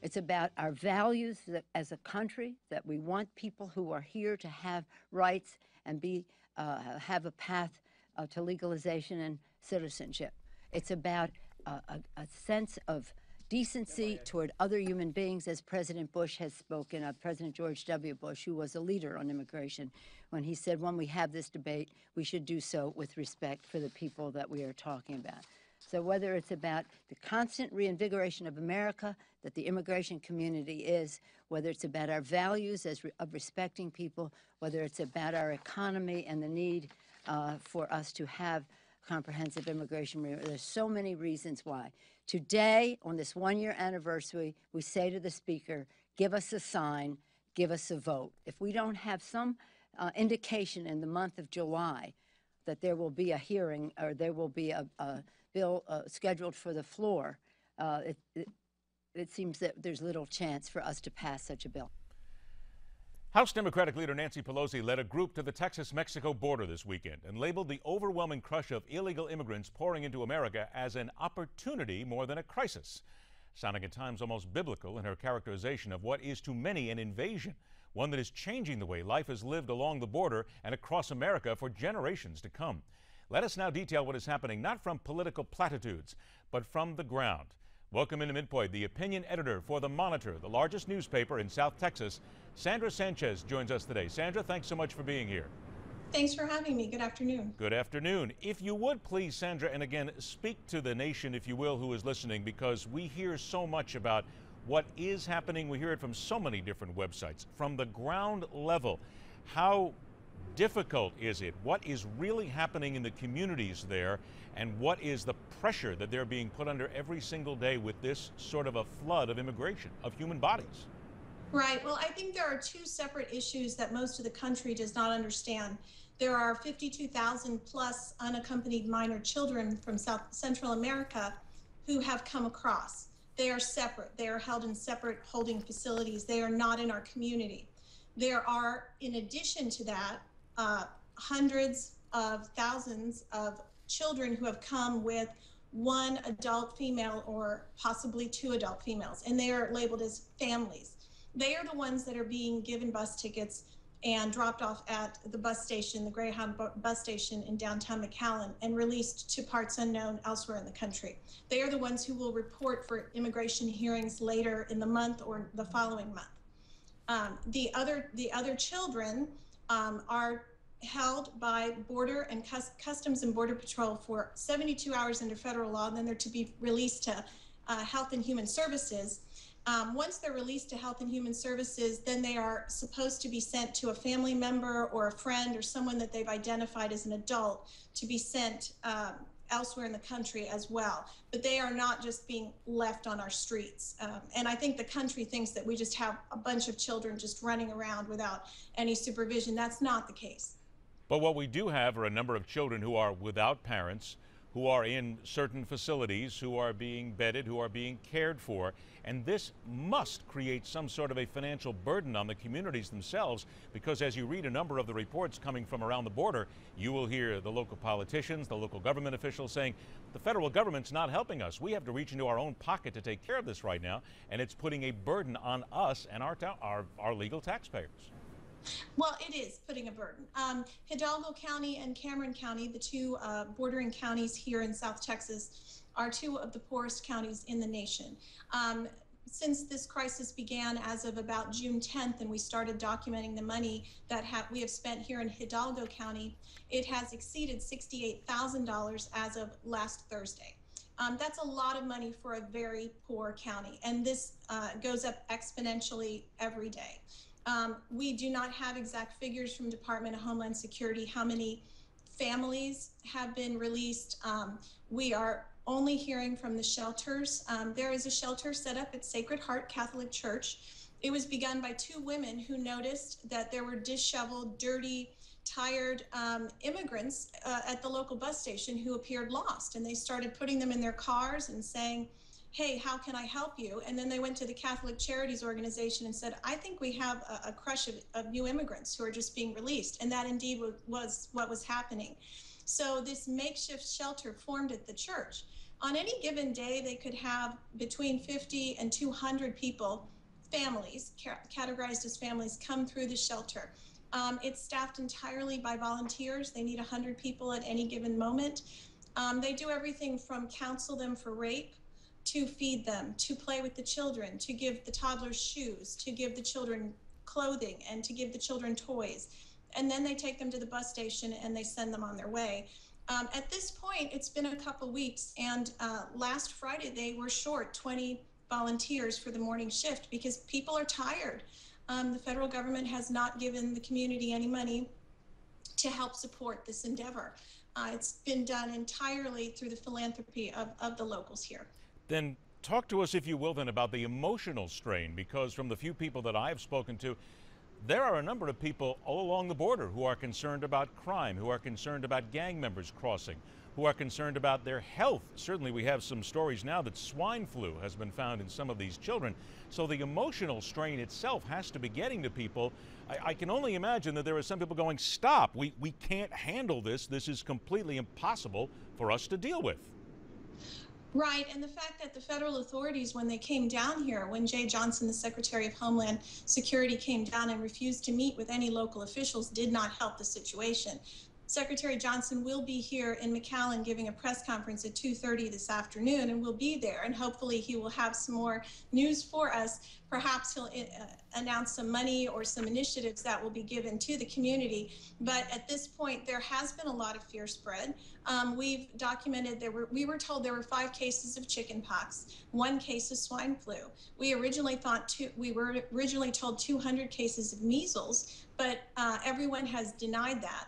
It's about our values that, as a country, that we want people who are here to have rights and have a path to legalization and citizenship. It's about a sense of decency toward other human beings, as President Bush has spoken of, President George W. Bush, who was a leader on immigration, when he said, when we have this debate, we should do so with respect for the people that we are talking about. So whether it's about the constant reinvigoration of America that the immigration community is, whether it's about our values of respecting people, whether it's about our economy and the need for us to have comprehensive immigration, there's so many reasons why. Today, on this one-year anniversary, we say to the Speaker, give us a sign, give us a vote. If we don't have some indication in the month of July that there will be a hearing or there will be a bill scheduled for the floor, it seems that there's little chance for us to pass such a bill. House Democratic leader Nancy Pelosi led a group to the Texas-Mexico border this weekend and labeled the overwhelming crush of illegal immigrants pouring into America as an opportunity more than a crisis, sounding at times almost biblical in her characterization of what is to many an invasion, one that is changing the way life is lived along the border and across America for generations to come. Let us now detail what is happening, not from political platitudes, but from the ground. Welcome into Midpoint, the opinion editor for The Monitor, the largest newspaper in South Texas. Sandra Sanchez joins us today. Sandra, thanks so much for being here. Thanks for having me. Good afternoon. Good afternoon. If you would please, Sandra, and again, speak to the nation, if you will, who is listening, because we hear so much about what is happening. We hear it from so many different websites. From the ground level, how difficult is it? What is really happening in the communities there? And what is the pressure that they're being put under every single day with this sort of a flood of immigration, of human bodies? Right. Well, I think there are two separate issues that most of the country does not understand. There are 52,000 plus unaccompanied minor children from Central America who have come across. They are separate. They are held in separate holding facilities. They are not in our community. There are, in addition to that, hundreds of thousands of children who have come with one adult female or possibly two adult females, and they are labeled as families. They are the ones that are being given bus tickets and dropped off at the bus station, the Greyhound bus station in downtown McAllen, and released to parts unknown elsewhere in the country. They are the ones who will report for immigration hearings later in the month or the following month. The other children are held by Border and Customs and Border Patrol for 72 hours under federal law, and then they're to be released to Health and Human Services. Once they're released to Health and Human Services, then they are supposed to be sent to a family member or a friend or someone that they've identified as an adult to be sent elsewhere in the country as well. But they are not just being left on our streets. And I think the country thinks that we just have a bunch of children just running around without any supervision. That's not the case. But what we do have are a number of children who are without parents, who are in certain facilities, who are being bedded, who are being cared for. And this must create some sort of a financial burden on the communities themselves, because as you read a number of the reports coming from around the border, you will hear the local politicians, the local government officials saying, the federal government's not helping us. We have to reach into our own pocket to take care of this right now, and it's putting a burden on us and our legal taxpayers. Well, it is putting a burden. Hidalgo County and Cameron County, the two bordering counties here in South Texas, are two of the poorest counties in the nation. Since this crisis began as of about June 10th, and we started documenting the money that we have spent here in Hidalgo County, it has exceeded $68,000 as of last Thursday. That's a lot of money for a very poor county, and this goes up exponentially every day. We do not have exact figures from Department of Homeland Security how many families have been released. We are only hearing from the shelters. There is a shelter set up at Sacred Heart Catholic Church. It was begun by two women who noticed that there were disheveled, dirty, tired immigrants at the local bus station who appeared lost. And they started putting them in their cars and saying, hey, how can I help you? And then they went to the Catholic Charities Organization and said, I think we have a crush of new immigrants who are just being released. And that indeed was what was happening. So this makeshift shelter formed at the church. On any given day, they could have between 50 and 200 people, families, categorized as families, come through the shelter. It's staffed entirely by volunteers. They need 100 people at any given moment. They do everything from counsel them for rape, to feed them, to play with the children, to give the toddlers shoes, to give the children clothing, and to give the children toys. And then they take them to the bus station and they send them on their way. At this point, it's been a couple weeks, and last Friday they were short 20 volunteers for the morning shift because people are tired. The federal government has not given the community any money to help support this endeavor. It's been done entirely through the philanthropy of the locals here. Then talk to us, if you will, then about the emotional strain, because from the few people that I've spoken to, there are a number of people all along the border who are concerned about crime, who are concerned about gang members crossing, who are concerned about their health. Certainly we have some stories now that swine flu has been found in some of these children. So the emotional strain itself has to be getting to people. I can only imagine that there are some people going, stop, we can't handle this. This is completely impossible for us to deal with. Right, and the fact that the federal authorities, when they came down here, when Jay Johnson, the Secretary of Homeland Security, came down and refused to meet with any local officials, did not help the situation. Secretary Johnson will be here in McAllen giving a press conference at 2:30 this afternoon, and we'll be there, and hopefully he will have some more news for us. Perhaps he'll announce some money or some initiatives that will be given to the community. But at this point, there has been a lot of fear spread. We've documented we were told there were 5 cases of chickenpox, 1 case of swine flu. We were originally told 200 cases of measles, but everyone has denied that.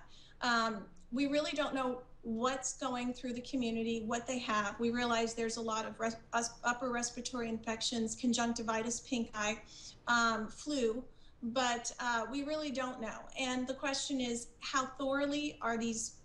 We really don't know what's going through the community, what they have. We realize there's a lot of upper respiratory infections, conjunctivitis, pink eye, flu, but we really don't know. And the question is, how thoroughly are these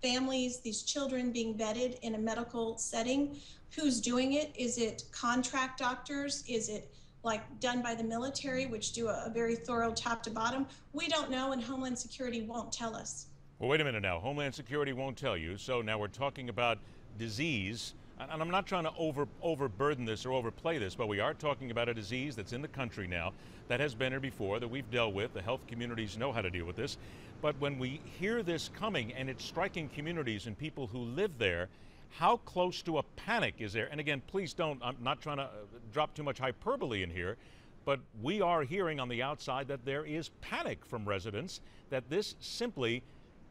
families, these children being vetted in a medical setting? Who's doing it? Is it contract doctors? Is it like done by the military, which do a very thorough top to bottom? We don't know, and Homeland Security won't tell us. Well, wait a minute now. Homeland Security won't tell you. So now we're talking about disease. And I'm not trying to overburden this or overplay this, but we are talking about a disease that's in the country now, that has been here before, that we've dealt with. The health communities know how to deal with this. But when we hear this coming and it's striking communities and people who live there, how close to a panic is there? And again, please don't, I'm not trying to drop too much hyperbole in here, but we are hearing on the outside that there is panic from residents, that this simply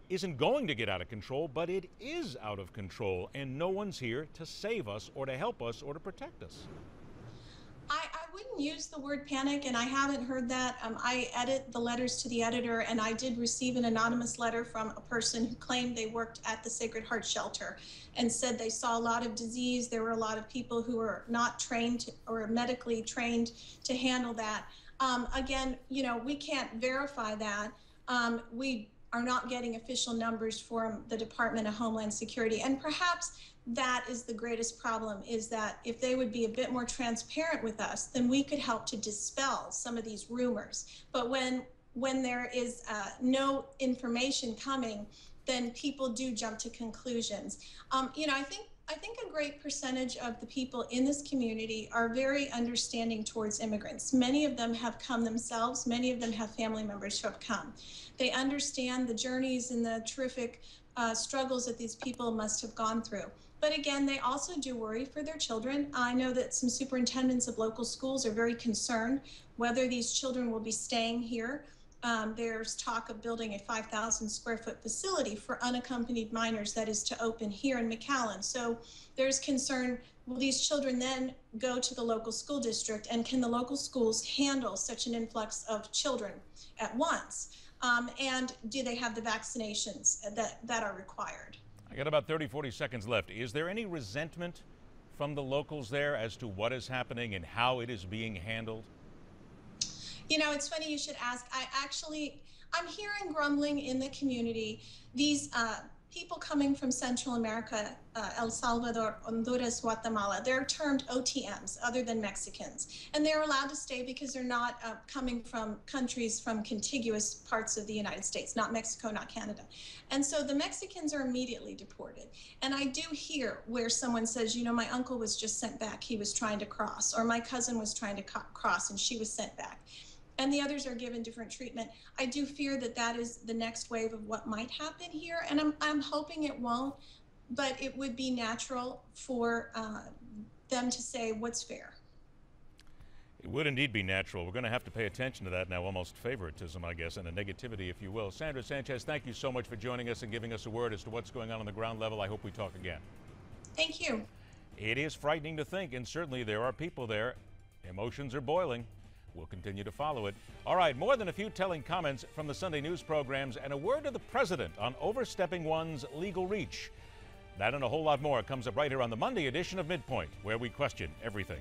isn't going to get out of control, but it is out of control, and no one's here to save us or to help us or to protect us. I wouldn't use the word panic, and I haven't heard that. I edit the letters to the editor, and I did receive an anonymous letter from a person who claimed they worked at the Sacred Heart Shelter and said they saw a lot of disease. There were a lot of people who were not trained or medically trained to handle that. Again, you know, we can't verify that. We are not getting official numbers from the Department of Homeland Security. And perhaps that is the greatest problem, is that if they would be a bit more transparent with us, then we could help to dispel some of these rumors. But when there is no information coming, then people do jump to conclusions. You know, I think a great percentage of the people in this community are very understanding towards immigrants. Many of them have come themselves. Many of them have family members who have come. They understand the journeys and the terrific struggles that these people must have gone through. But again, they also do worry for their children. I know that some superintendents of local schools are very concerned whether these children will be staying here. There's talk of building a 5,000 square foot facility for unaccompanied minors that is to open here in McAllen. So there's concern, will these children then go to the local school district, and can the local schools handle such an influx of children at once? And do they have the vaccinations that are required? I got about 40 seconds left. Is there any resentment from the locals there as to what is happening and how it is being handled? You know, it's funny you should ask. I'm hearing grumbling in the community. These people coming from Central America, El Salvador, Honduras, Guatemala, they're termed OTMs, other than Mexicans. And they're allowed to stay because they're not coming from countries from contiguous parts of the United States, not Mexico, not Canada. And so the Mexicans are immediately deported. And I do hear where someone says, you know, my uncle was just sent back, he was trying to cross, or my cousin was trying to cross and she was sent back. And the others are given different treatment. I do fear that that is the next wave of what might happen here, and I'm hoping it won't, but it would be natural for them to say what's fair. It would indeed be natural. We're going to have to pay attention to that now, almost favoritism, I guess, and a negativity, if you will. Sandra Sanchez, thank you so much for joining us and giving us a word as to what's going on the ground level. I hope we talk again. Thank you. It is frightening to think, and certainly there are people there. Emotions are boiling. We'll continue to follow it. All right, more than a few telling comments from the Sunday news programs and a word to the president on overstepping one's legal reach. That and a whole lot more comes up right here on the Monday edition of Midpoint, where we question everything.